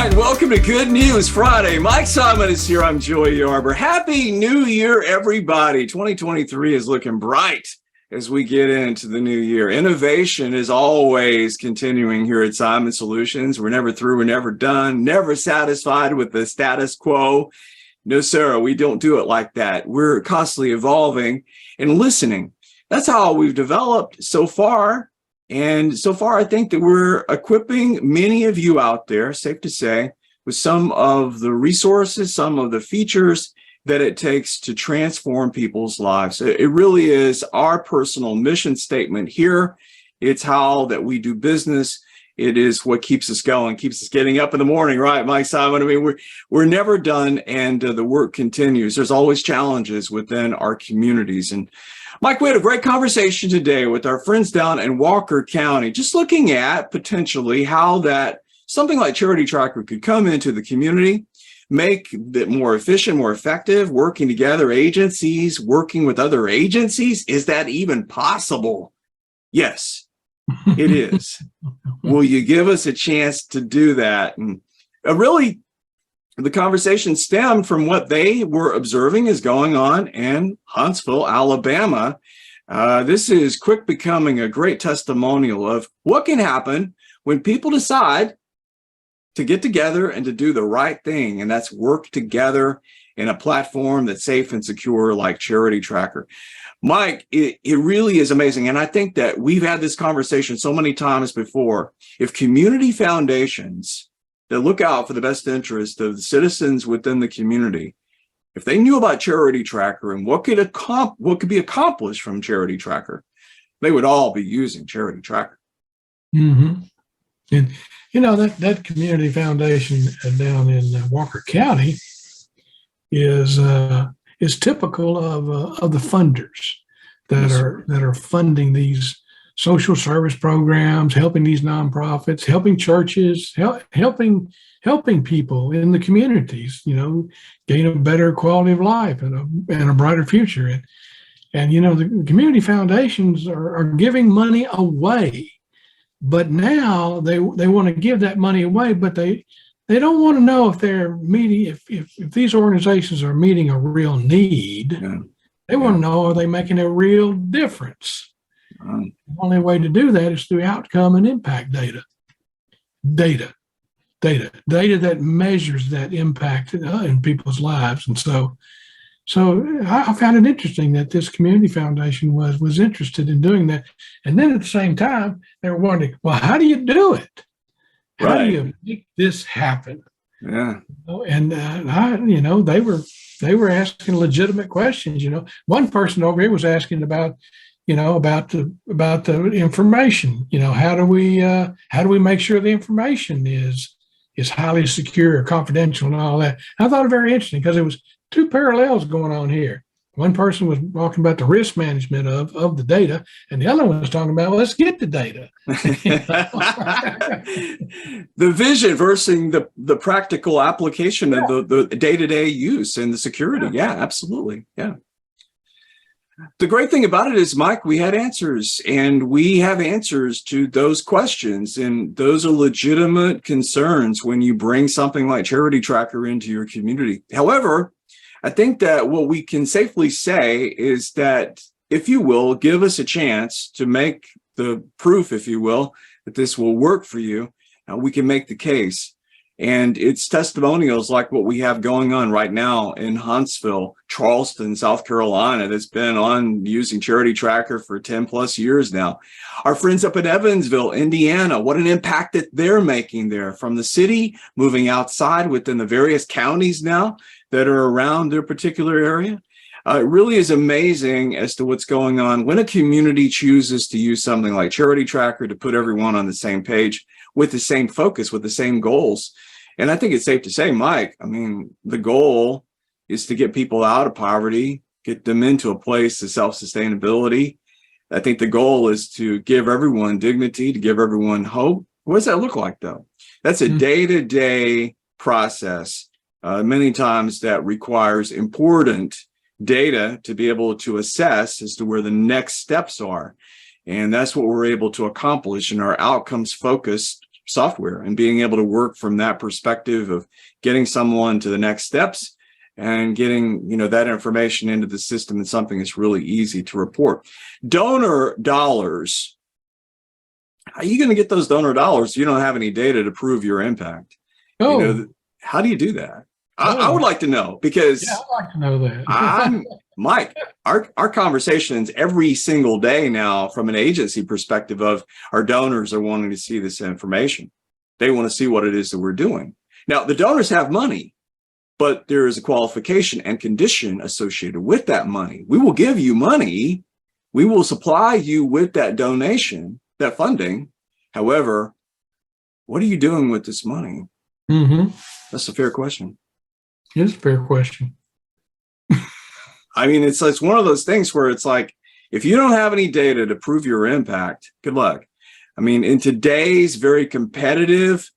right, welcome to Good News Friday. Mike Simon is here. I'm Joey Yarber. Happy New Year, everybody. 2023 is looking bright as we get into the new year. Innovation is always continuing here at Simon Solutions. We're never through, we're never done, never satisfied with the status quo. No, sir, we don't do it like that. We're constantly evolving and listening. That's how we've developed so far. And so far, I think that we're equipping many of you out there, safe to say, with some of the resources, some of the features that it takes to transform people's lives. It really is our personal mission statement here. It's how that we do business. It is what keeps us going, keeps us getting up in the morning, right, Mike Simon? I mean, we're never done, and the work continues. There's always challenges within our communities. And Mike, we had a great conversation today with our friends down in Walker County, just looking at potentially how that something like Charity Tracker could come into the community, make it more efficient, more effective, working together, agencies, working with other agencies. Is that even possible? Yes, it is. Will you give us a chance to do that? And really, the conversation stemmed from what they were observing is going on in Huntsville, Alabama. This is quick becoming a great testimonial of what can happen when people decide to get together and to do the right thing, and that's work together in a platform that's safe and secure like Charity Tracker. Mike, it really is amazing, and I think that we've had this conversation so many times before. If community foundations that look out for the best interest of the citizens within the community, if they knew about Charity Tracker and what could be accomplished from Charity Tracker, they would all be using Charity Tracker. Mm-hmm. And you know that community foundation down in Walker County is typical of the funders that are funding these social service programs, helping these nonprofits, helping churches, helping people in the communities, you know, gain a better quality of life and a brighter future. And you know, the community foundations are giving money away, but now they want to give that money away, but they don't want to know if they're meeting, if these organizations are meeting a real need. Yeah. They want to know, are they making a real difference? The only way to do that is through outcome and impact data that measures that impact in people's lives. And so I found it interesting that this community foundation was interested in doing that. And then at the same time, they were wondering, well, how do you do it? How do you make this happen? Yeah. And they were asking legitimate questions. You know, one person over here was asking about the information. You know, how do we make sure the information is highly secure, confidential, and all that? I thought it very interesting because it was two parallels going on here. One person was talking about the risk management of the data, and the other one was talking about, well, let's get the data. The vision versus the practical application of the day-to-day use and the security. Yeah, absolutely. Yeah. The great thing about it is, Mike, we had answers, and we have answers to those questions, and those are legitimate concerns when you bring something like Charity Tracker into your community. However, I think that what we can safely say is that, if you will, give us a chance to make the proof, if you will, that this will work for you, we can make the case. And it's testimonials like what we have going on right now in Huntsville, Charleston, South Carolina, that's been on using Charity Tracker for 10 plus years now. Our friends up in Evansville, Indiana, what an impact that they're making there, from the city moving outside within the various counties now that are around their particular area. It really is amazing as to what's going on when a community chooses to use something like Charity Tracker to put everyone on the same page with the same focus, with the same goals. And I think it's safe to say, Mike, I mean, the goal is to get people out of poverty, get them into a place of self-sustainability. I think the goal is to give everyone dignity, to give everyone hope. What does that look like, though? That's a day-to-day process. Many times that requires important data to be able to assess as to where the next steps are. And that's what we're able to accomplish in our outcomes-focused software and being able to work from that perspective of getting someone to the next steps and getting, that information into the system and something that's really easy to report. Donor dollars. How are you going to get those donor dollars if you don't have any data to prove your impact? Oh, how do you do that? I would like to know, because I'd like to know that. Mike, our conversations every single day now from an agency perspective of our donors are wanting to see this information. They want to see what it is that we're doing. Now, the donors have money, but there is a qualification and condition associated with that money. We will give you money. We will supply you with that donation, that funding. However, what are you doing with this money? Mm-hmm. That's a fair question. It's a fair question. I mean, it's one of those things where it's like, if you don't have any data to prove your impact, good luck. I mean, in today's very competitive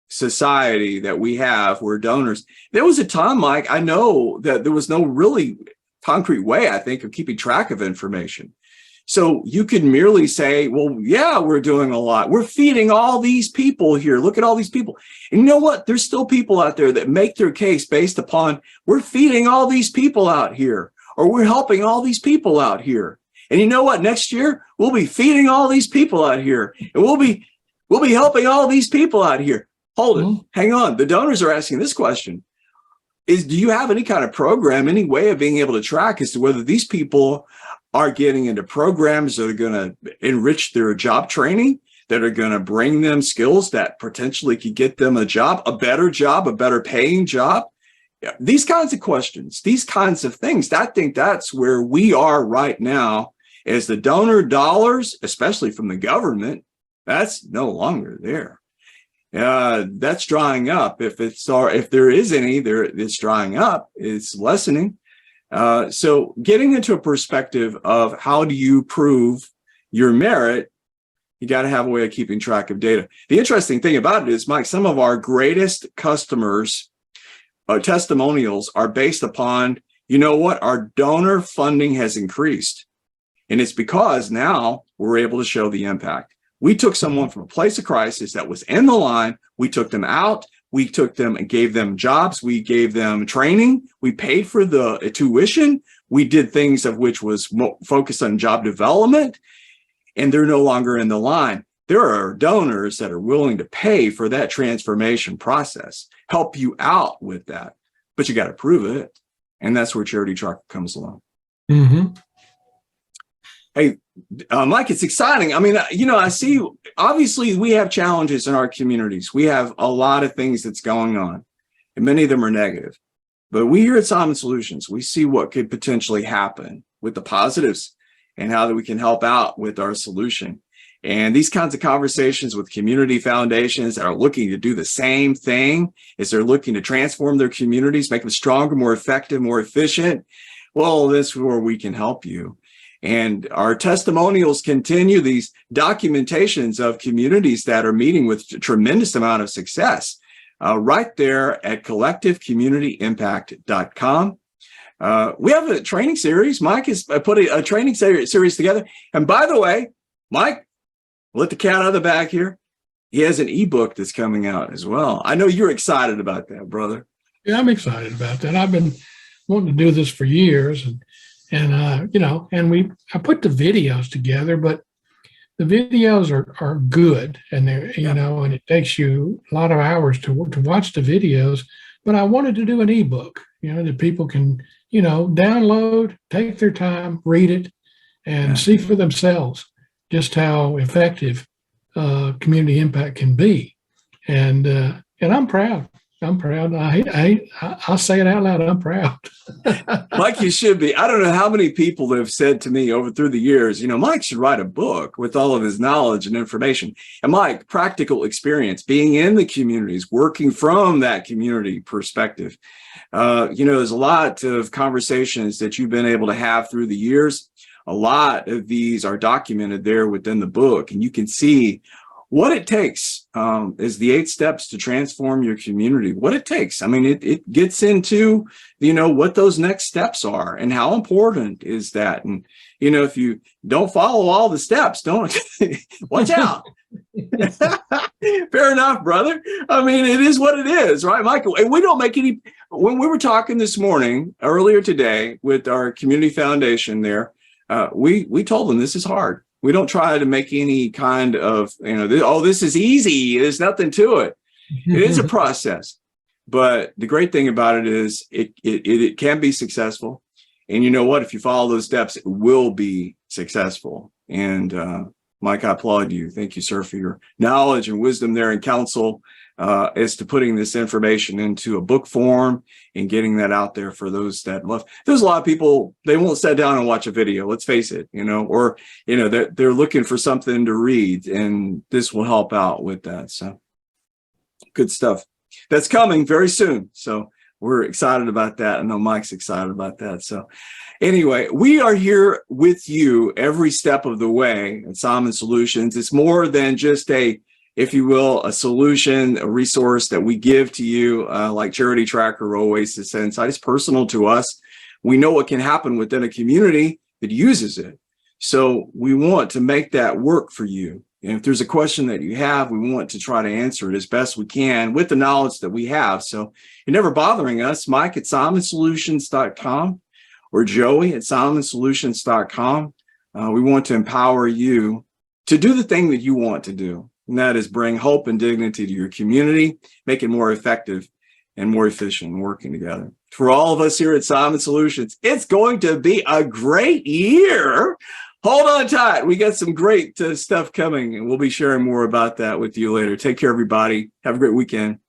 society that we have, where donors, there was a time, Mike, I know that there was no really concrete way, I think, of keeping track of information. So you could merely say, well, yeah, we're doing a lot. We're feeding all these people here. Look at all these people. And you know what? There's still people out there that make their case based upon, we're feeding all these people out here, or we're helping all these people out here. And you know what? Next year, we'll be feeding all these people out here, and we'll be helping all these people out here. Hold it. Hang on. The donors are asking this question. Do you have any kind of program, any way of being able to track as to whether these people are getting into programs that are going to enrich their job training, that are going to bring them skills that potentially could get them a job, a better paying job? These kinds of questions, these kinds of things, I think that's where we are right now, as the donor dollars, especially from the government, that's no longer there. That's drying up. If there is any, it's drying up, it's lessening. So getting into a perspective of how do you prove your merit, you got to have a way of keeping track of data. The interesting thing about it is, Mike, some of our greatest customers' testimonials are based upon, our donor funding has increased. And it's because now we're able to show the impact. We took someone from a place of crisis that was in the line. We took them out. We took them and gave them jobs. We gave them training. We paid for the tuition. We did things of which was focused on job development, and they're no longer in the line. There are donors that are willing to pay for that transformation process, help you out with that, but you got to prove it. And that's where Charity Tracker comes along. Mm-hmm. Hey, Mike, it's exciting. I mean, I see, obviously we have challenges in our communities. We have a lot of things that's going on, and many of them are negative. But we here at Simon Solutions, we see what could potentially happen with the positives and how that we can help out with our solution. And these kinds of conversations with community foundations that are looking to do the same thing as they're looking to transform their communities, make them stronger, more effective, more efficient. Well, this is where we can help you. And our testimonials continue, these documentations of communities that are meeting with a tremendous amount of success right there at collectivecommunityimpact.com. We have a training series. Mike has put a training series together. And by the way, Mike, let the cat out of the bag here. He has an ebook that's coming out as well. I know you're excited about that, brother. Yeah, I'm excited about that. I've been wanting to do this for years, and I put the videos together, but the videos are good, and they're, and it takes you a lot of hours to watch the videos. But I wanted to do an ebook, that people can, download, take their time, read it, and see for themselves just how effective community impact can be. And I'm proud. I'm proud. I'll say it out loud. I'm proud. Mike, you should be. I don't know how many people have said to me through the years, Mike should write a book with all of his knowledge and information. And Mike, practical experience, being in the communities, working from that community perspective. There's a lot of conversations that you've been able to have through the years. A lot of these are documented there within the book, and you can see what it takes is the 8 steps to transform your community. What it takes. I mean, it gets into, what those next steps are and how important is that. And, if you don't follow all the steps, don't watch out. Fair enough, brother. I mean, it is what it is, right, Michael? And we don't make any. When we were talking this morning, earlier today, with our community foundation there, we told them this is hard. We don't try to make any kind of, this is easy. There's nothing to it. It is a process. But the great thing about it is it can be successful. And you know what? If you follow those steps, it will be successful. And Mike, I applaud you. Thank you, sir, for your knowledge and wisdom there and counsel as to putting this information into a book form and getting that out there for those that love. There's a lot of people, they won't sit down and watch a video, let's face it, or they're looking for something to read, and this will help out with that. So good stuff. That's coming very soon. So we're excited about that. I know Mike's excited about that. So anyway, we are here with you every step of the way at Simon Solutions. It's more than just if you will, a solution, a resource that we give to you, like Charity Tracker, Oasis Insight. It's personal to us. We know what can happen within a community that uses it. So we want to make that work for you. And if there's a question that you have, we want to try to answer it as best we can with the knowledge that we have. So you're never bothering us, Mike at simonsolutions.com or Joey at simonsolutions.com. We want to empower you to do the thing that you want to do. And that is bring hope and dignity to your community, make it more effective and more efficient in working together. For all of us here at Simon Solutions, it's going to be a great year. Hold on tight. We got some great stuff coming, and we'll be sharing more about that with you later. Take care, everybody. Have a great weekend.